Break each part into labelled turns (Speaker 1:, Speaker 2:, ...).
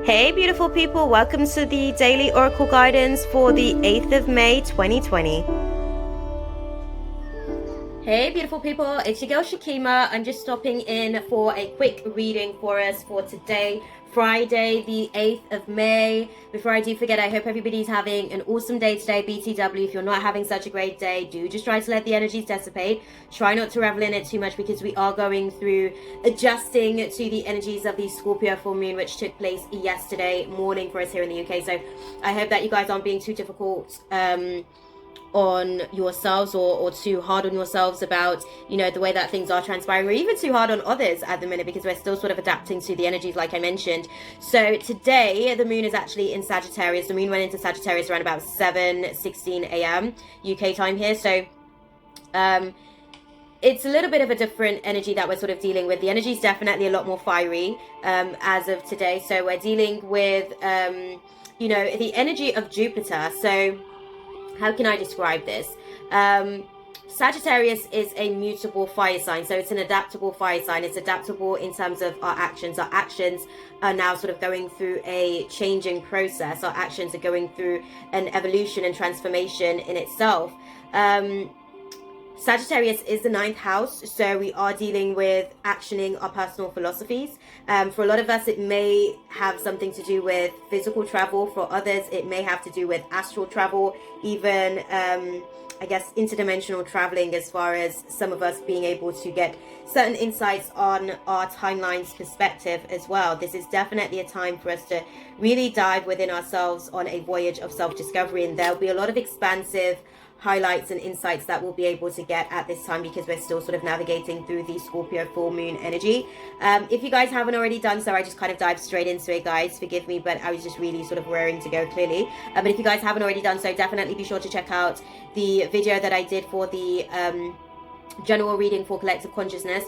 Speaker 1: Hey beautiful people, welcome to the daily oracle guidance for the 8th of May 2020. Hey beautiful people, it's your girl Shakima. I'm just stopping in for a quick reading for us for today, Friday the 8th of May. Before I do forget, I hope everybody's having an awesome day today, BTW. If you're not having such a great day, do just try to let the energies dissipate. Try not to revel in it too much because we are going through adjusting to the energies of the Scorpio full moon, which took place yesterday morning for us here in the UK. So I hope that you guys aren't being too difficult on yourselves or too hard on yourselves about, you know, the way that things are transpiring, or even too hard on others at the minute, because we're still sort of adapting to the energies like I mentioned. So today the moon is actually in Sagittarius. The moon went into Sagittarius around about 7:16 a.m. UK time here. So it's a little bit of a different energy that we're sort of dealing with. The energy is definitely a lot more fiery as of today. So we're dealing with you know, the energy of Jupiter. So how can I describe this? Sagittarius is a mutable fire sign, so it's an adaptable fire sign. It's adaptable in terms of our actions. Our actions are now sort of going through a changing process. Our actions are going through an evolution and transformation in itself. Sagittarius is the 9th house, so we are dealing with actioning our personal philosophies. For a lot of us, it may have something to do with physical travel. For others, it may have to do with astral travel, even, I guess, interdimensional traveling, as far as some of us being able to get certain insights on our timeline's perspective as well. This is definitely a time for us to really dive within ourselves on a voyage of self-discovery, and there'll be a lot of expansive highlights and insights that we'll be able to get at this time, because we're still sort of navigating through the Scorpio full moon energy. If you guys haven't already done so, I just kind of dived straight into it, guys, forgive me, but I was just really sort of raring to go, clearly. But if you guys haven't already done so, definitely be sure to check out the video that I did for the general reading for collective consciousness.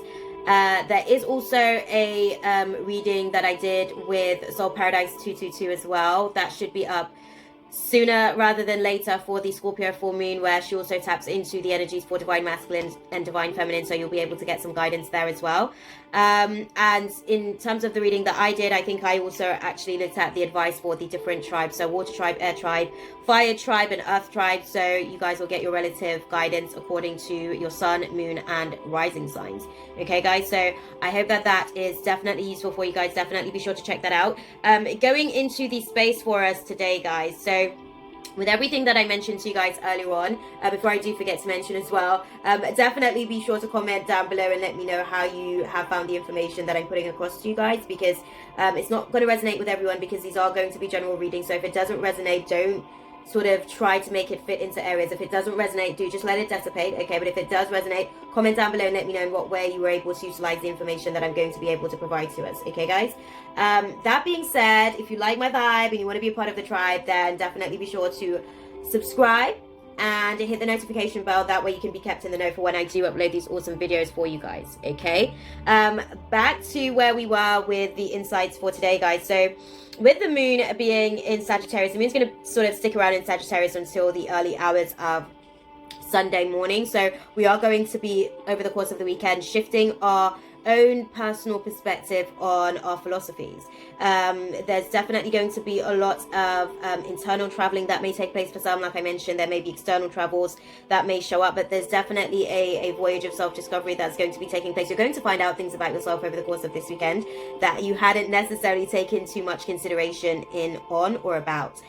Speaker 1: There is also a reading that I did with Soul Paradise 222 as well. That should be up sooner rather than later for the Scorpio full moon, where she also taps into the energies for divine masculine and divine feminine, so you'll be able to get some guidance there as well. And in terms of the reading that I did, I think I also actually looked at the advice for the different tribes, so water tribe, air tribe, fire tribe, and earth tribe. So you guys will get your relative guidance according to your sun, moon, and rising signs. Okay, guys, so I hope that that is definitely useful for you guys. Definitely be sure to check that out. Going into the space for us today, guys, so with everything that I mentioned to you guys earlier on, before I do forget to mention as well, definitely be sure to comment down below and let me know how you have found the information that I'm putting across to you guys, because it's not going to resonate with everyone, because these are going to be general readings. So if it doesn't resonate, don't sort of try to make it fit into areas. If it doesn't resonate, do just let it dissipate, okay? But if it does resonate, comment down below and let me know in what way you were able to utilize the information that I'm going to be able to provide to us, okay, guys? That being said, if you like my vibe and you want to be a part of the tribe, then definitely be sure to subscribe and hit the notification bell. That way you can be kept in the know for when I do upload these awesome videos for you guys, okay? Back to where we were with the insights for today, guys. So with the moon being in Sagittarius, the moon's going to sort of stick around in Sagittarius until the early hours of Sunday morning. So we are going to be, over the course of the weekend, shifting our own personal perspective on our philosophies. There's definitely going to be a lot of internal traveling that may take place for some. Like I mentioned, there may be external travels that may show up, but there's definitely a voyage of self-discovery that's going to be taking place. You're going to find out things about yourself over the course of this weekend that you hadn't necessarily taken too much consideration on or about.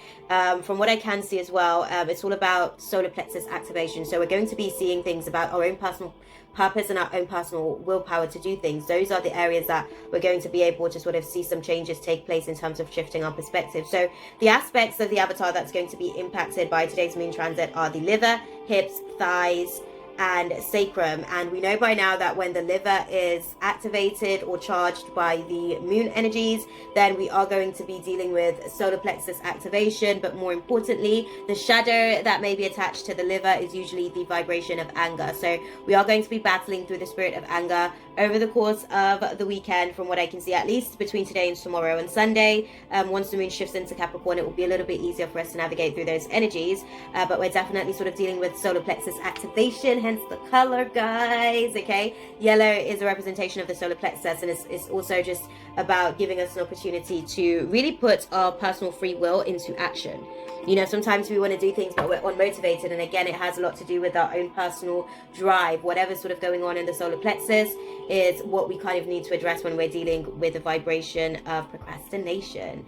Speaker 1: From what I can see as well, it's all about solar plexus activation. So we're going to be seeing things about our own personal purpose and our own personal willpower to do things. Those are the areas that we're going to be able to sort of see some changes take place in terms of shifting our perspective. So the aspects of the avatar that's going to be impacted by today's moon transit are the liver, hips, thighs, and sacrum. And we know by now that when the liver is activated or charged by the moon energies, then we are going to be dealing with solar plexus activation. But more importantly, the shadow that may be attached to the liver is usually the vibration of anger. So we are going to be battling through the spirit of anger over the course of the weekend, from what I can see, at least between today and tomorrow and Sunday. Once the moon shifts into Capricorn, it will be a little bit easier for us to navigate through those energies, but we're definitely sort of dealing with solar plexus activation. hence the color, guys. Okay, yellow is a representation of the solar plexus, and it's also just about giving us an opportunity to really put our personal free will into action. You know, sometimes we want to do things but we're unmotivated, and again, it has a lot to do with our own personal drive. Whatever's sort of going on in the solar plexus is what we kind of need to address when we're dealing with the vibration of procrastination.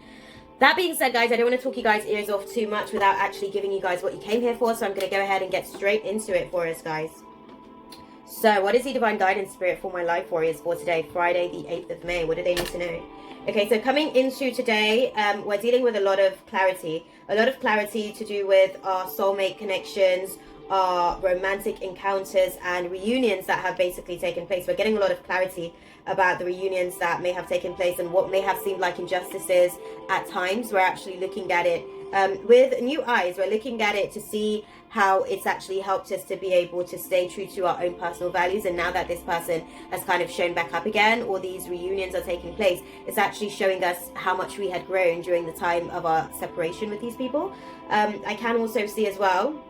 Speaker 1: That being said, guys, I don't want to talk you guys' ears off too much without actually giving you guys what you came here for, so I'm going to go ahead and get straight into it for us, guys. So, what is the divine guidance spirit for my L.I.F.E Warriors for today, Friday, the 8th of May? What do they need to know? Okay, so coming into today, we're dealing with a lot of clarity to do with our soulmate connections, our romantic encounters and reunions that have basically taken place. We're getting a lot of clarity about the reunions that may have taken place and what may have seemed like injustices at times. We're actually looking at it with new eyes. We're looking at it to see how it's actually helped us to be able to stay true to our own personal values. And now that this person has kind of shown back up again, or these reunions are taking place, it's actually showing us how much we had grown during the time of our separation with these people. I can also see as well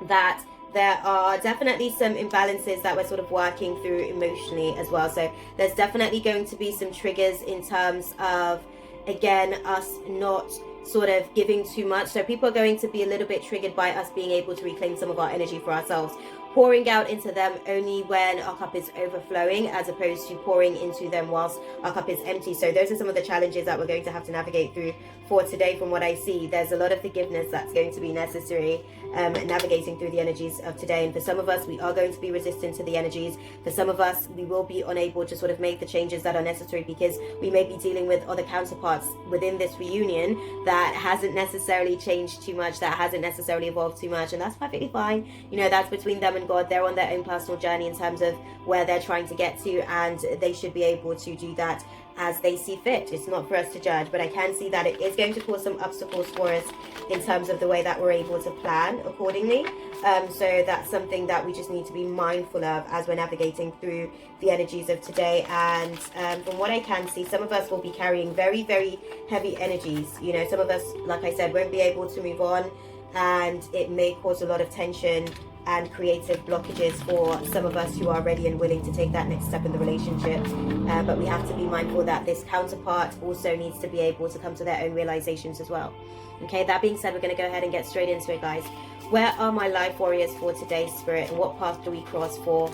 Speaker 1: that there are definitely some imbalances that we're sort of working through emotionally as well. So there's definitely going to be some triggers in terms of, again, us not sort of giving too much. So people are going to be a little bit triggered by us being able to reclaim some of our energy for ourselves, pouring out into them only when our cup is overflowing, as opposed to pouring into them whilst our cup is empty. So those are some of the challenges that we're going to have to navigate through for today. From what I see, there's a lot of forgiveness that's going to be necessary navigating through the energies of today. And for some of us, we are going to be resistant to the energies. For some of us, we will be unable to sort of make the changes that are necessary because we may be dealing with other counterparts within this reunion that hasn't necessarily changed too much, that hasn't necessarily evolved too much, and that's perfectly fine. You know, that's between them and God. They're on their own personal journey in terms of where they're trying to get to, and they should be able to do that as they see fit. It's not for us to judge, but I can see that it is going to cause some obstacles for us in terms of the way that we're able to plan accordingly. So that's something that we just need to be mindful of as we're navigating through the energies of today. And from what I can see, some of us will be carrying very, very heavy energies. You know, some of us, like I said, won't be able to move on, and it may cause a lot of tension and creative blockages for some of us who are ready and willing to take that next step in the relationship. But we have to be mindful that this counterpart also needs to be able to come to their own realizations as well. Okay, that being said, we're going to go ahead and get straight into it, guys. Where are my L.I.F.E Warriors for today, Spirit, and what path do we cross for?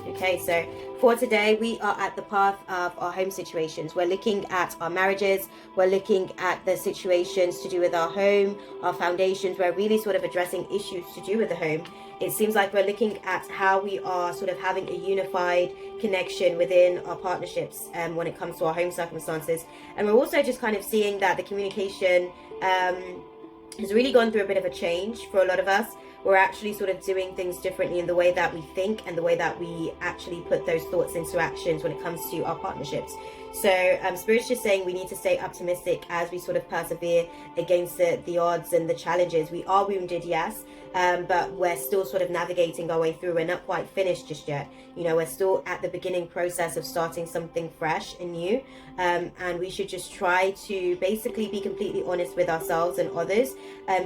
Speaker 1: Okay, so for today, we are at the path of our home situations. We're looking at our marriages. We're looking at the situations to do with our home, our foundations. We're really sort of addressing issues to do with the home. It seems like we're looking at how we are sort of having a unified connection within our partnerships when it comes to our home circumstances. And we're also just kind of seeing that the communication has really gone through a bit of a change for a lot of us. We're actually sort of doing things differently in the way that we think and the way that we actually put those thoughts into actions when it comes to our partnerships. So Spirit's just saying we need to stay optimistic as we sort of persevere against the odds and the challenges. We are wounded, yes, but we're still sort of navigating our way through. We're not quite finished just yet. You know, we're still at the beginning process of starting something fresh and new. And we should just try to basically be completely honest with ourselves and others,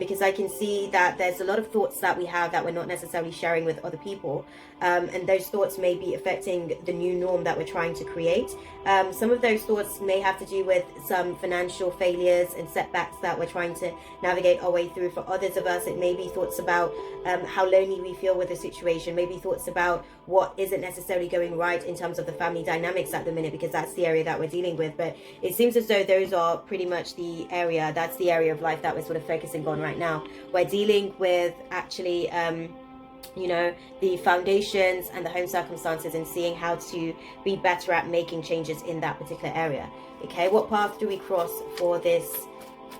Speaker 1: because I can see that there's a lot of thoughts that we have that we're not necessarily sharing with other people. And those thoughts may be affecting the new norm that we're trying to create. Some of those thoughts may have to do with some financial failures and setbacks that we're trying to navigate our way through. For others of us, it may be thoughts about how lonely we feel with the situation, maybe thoughts about what isn't necessarily going right in terms of the family dynamics at the minute, because that's the area that we're dealing with. But it seems as though those are pretty much that's the area of life that we're sort of focusing on right now. We're dealing with actually you know, the foundations and the home circumstances, and seeing how to be better at making changes in that particular area. Okay, what path do we cross for this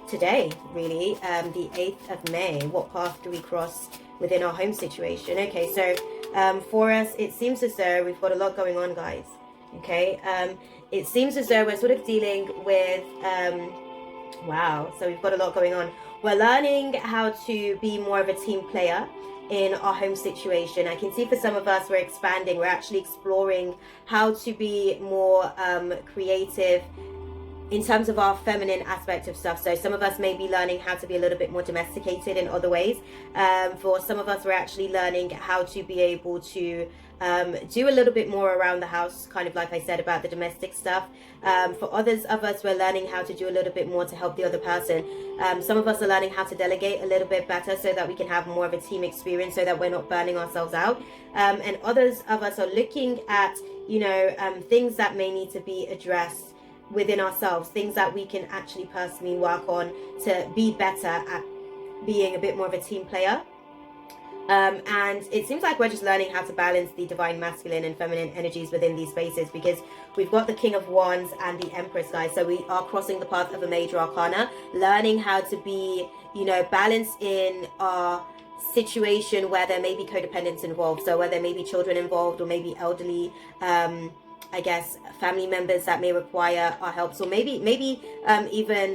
Speaker 1: today, really? The 8th of May, what path do we cross within our home situation? Okay, so for us, it seems as though we've got a lot going on, guys. Okay, it seems as though we're sort of dealing with wow, so we've got a lot going on. We're learning how to be more of a team player in our home situation. I can see for some of us, we're expanding. We're actually exploring how to be more creative in terms of our feminine aspect of stuff. So some of us may be learning how to be a little bit more domesticated in other ways. For some of us, we're actually learning how to be able to do a little bit more around the house, kind of like I said about the domestic stuff. For others of us, we're learning how to do a little bit more to help the other person. Some of us are learning how to delegate a little bit better so that we can have more of a team experience, so that we're not burning ourselves out. And others of us are looking at, things that may need to be addressed within ourselves, things that we can actually personally work on to be better at being a bit more of a team player. And it seems like we're just learning how to balance the divine masculine and feminine energies within these spaces, because we've got the King of Wands and the Empress, guys. So we are crossing the path of a major arcana, learning how to be, balanced in our situation where there may be codependence involved. So where there may be children involved, or maybe elderly, family members that may require our help. So maybe even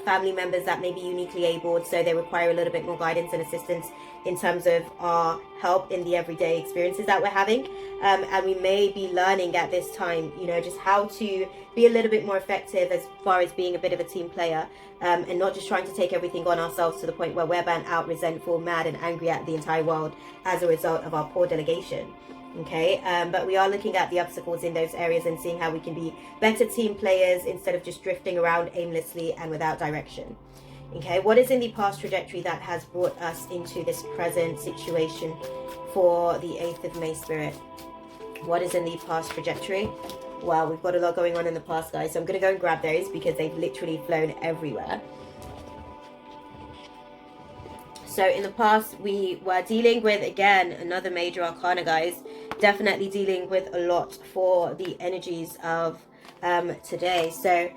Speaker 1: family members that may be uniquely abled, so they require a little bit more guidance and assistance in terms of our help in the everyday experiences that we're having. And we may be learning at this time, just how to be a little bit more effective as far as being a bit of a team player, and not just trying to take everything on ourselves to the point where we're burnt out, resentful, mad, and angry at the entire world as a result of our poor delegation. Okay, but we are looking at the obstacles in those areas and seeing how we can be better team players instead of just drifting around aimlessly and without direction. Okay, what is in the past trajectory that has brought us into this present situation for the 8th of May, Spirit? What is in the past trajectory? Wow, we've got a lot going on in the past, guys. So I'm going to go and grab those because they've literally flown everywhere. So in the past, we were dealing with, again, another major arcana, guys. Definitely dealing with a lot for the energies of today. So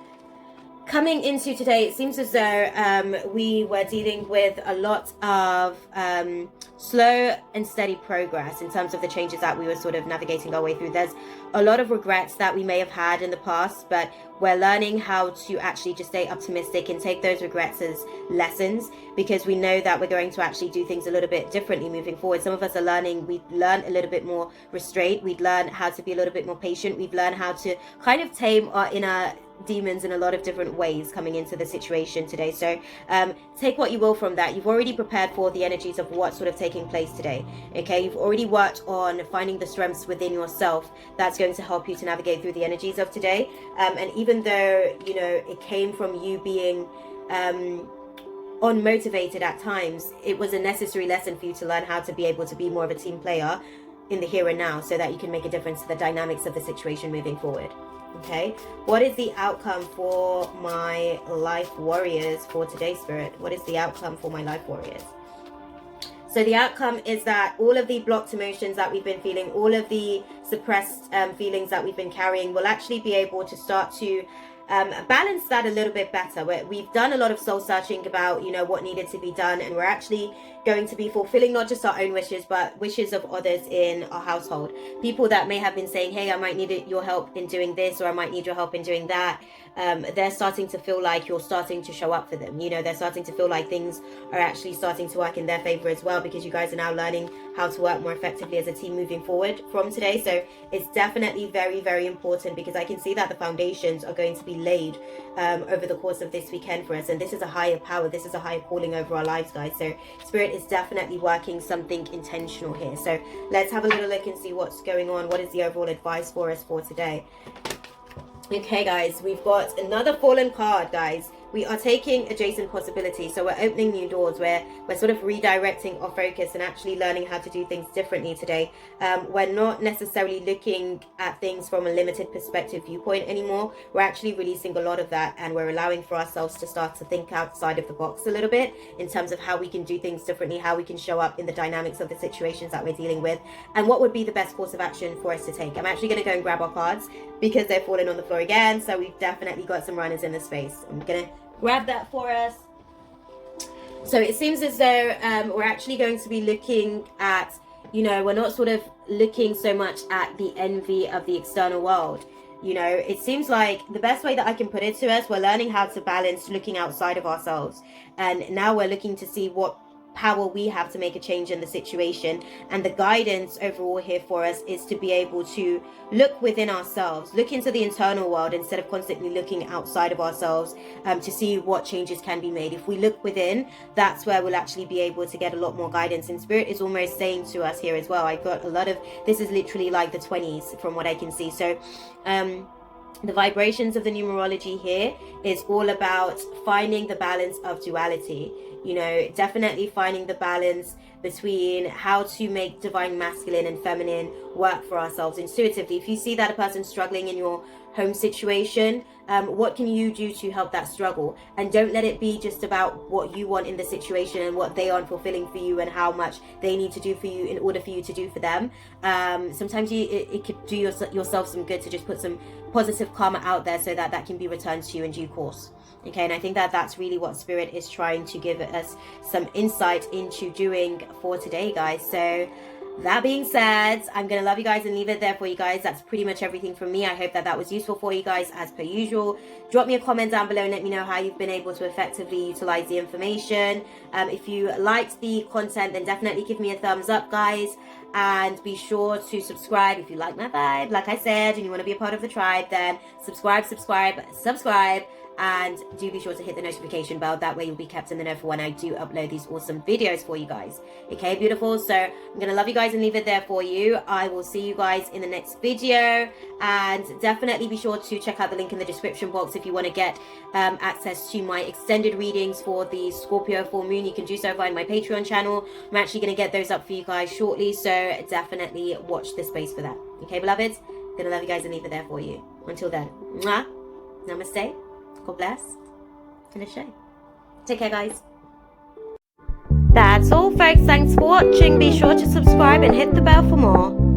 Speaker 1: coming into today, it seems as though we were dealing with a lot of slow and steady progress in terms of the changes that we were sort of navigating our way through. There's a lot of regrets that we may have had in the past, but we're learning how to actually just stay optimistic and take those regrets as lessons, because we know that we're going to actually do things a little bit differently moving forward. Some of us are learning, we've learned a little bit more restraint, we've learned how to be a little bit more patient, we've learned how to kind of tame our inner demons in a lot of different ways coming into the situation today. So take what you will from that. You've already prepared for the energies of what's sort of taking place today. Okay, you've already worked on finding the strengths within yourself that's going to help you to navigate through the energies of today. And even though it came from you being unmotivated at times, it was a necessary lesson for you to learn how to be able to be more of a team player in the here and now, so that you can make a difference to the dynamics of the situation moving forward. Okay, what is the outcome for my life warriors for today, Spirit? What is the outcome for my life warriors? So the outcome is that all of the blocked emotions that we've been feeling, all of the suppressed feelings that we've been carrying, will actually be able to start to balance that a little bit better. We've done a lot of soul searching about what needed to be done, and we're actually going to be fulfilling not just our own wishes, but wishes of others in our household. People that may have been saying, hey, I might need your help in doing this, or I might need your help in doing that. They're starting to feel like you're starting to show up for them. They're starting to feel like things are actually starting to work in their favor as well, because you guys are now learning how to work more effectively as a team moving forward from today. So it's definitely very, very important, because I can see that the foundations are going to be laid over the course of this weekend for us. And this is a higher power. This is a higher calling over our lives, guys. So Spirit is definitely working something intentional here. So let's have a little look and see what's going on. What is the overall advice for us for today? Okay, guys, we've got another fallen card, guys. We are taking adjacent possibilities. So we're opening new doors, where we're sort of redirecting our focus and actually learning how to do things differently today. We're not necessarily looking at things from a limited perspective viewpoint anymore. We're actually releasing a lot of that, and we're allowing for ourselves to start to think outside of the box a little bit in terms of how we can do things differently, how we can show up in the dynamics of the situations that we're dealing with, and what would be the best course of action for us to take. I'm actually going to go and grab our cards because they're falling on the floor again. So we've definitely got some runners in the space. I'm going to grab that for us. So it seems as though we're actually going to be looking at, we're not sort of looking so much at the envy of the external world. It seems like the best way that I can put it to us, we're learning how to balance looking outside of ourselves. And now we're looking to see what power we have to make a change in the situation. And the guidance overall here for us is to be able to look within ourselves, look into the internal world instead of constantly looking outside of ourselves, to see what changes can be made. If we look within, that's where we'll actually be able to get a lot more guidance. And Spirit is almost saying to us here as well, I got a lot of, this is literally like the 20s from what I can see. So the vibrations of the numerology here is all about finding the balance of duality. You know, definitely finding the balance between how to make divine masculine and feminine work for ourselves intuitively. If you see that a person's struggling in your home situation, what can you do to help that struggle? And don't let it be just about what you want in the situation and what they aren't fulfilling for you and how much they need to do for you in order for you to do for them. Sometimes it could do yourself some good to just put some positive karma out there so that can be returned to you in due course. Okay, and I think that that's really what Spirit is trying to give us some insight into doing for today, guys. So that being said, I'm going to love you guys and leave it there for you guys. That's pretty much everything from me. I hope that was useful for you guys as per usual. Drop me a comment down below and let me know how you've been able to effectively utilize the information. If you liked the content, then definitely give me a thumbs up, guys. And be sure to subscribe if you like my vibe. Like I said, and you want to be a part of the tribe, then subscribe. And do be sure to hit the notification bell. That way you'll be kept in the know for when I do upload these awesome videos for you guys. Okay, beautiful. So I'm going to love you guys and leave it there for you. I will see you guys in the next video. And definitely be sure to check out the link in the description box if you want to get access to my extended readings for the Scorpio full moon. You can do so via my Patreon channel. I'm actually going to get those up for you guys shortly. So definitely watch this space for that. Okay, beloveds? Gonna love you guys and leave it there for you. Until then, mwah, namaste. God bless, and a show. Take care, guys. That's all, folks. Thanks for watching. Be sure to subscribe and hit the bell for more.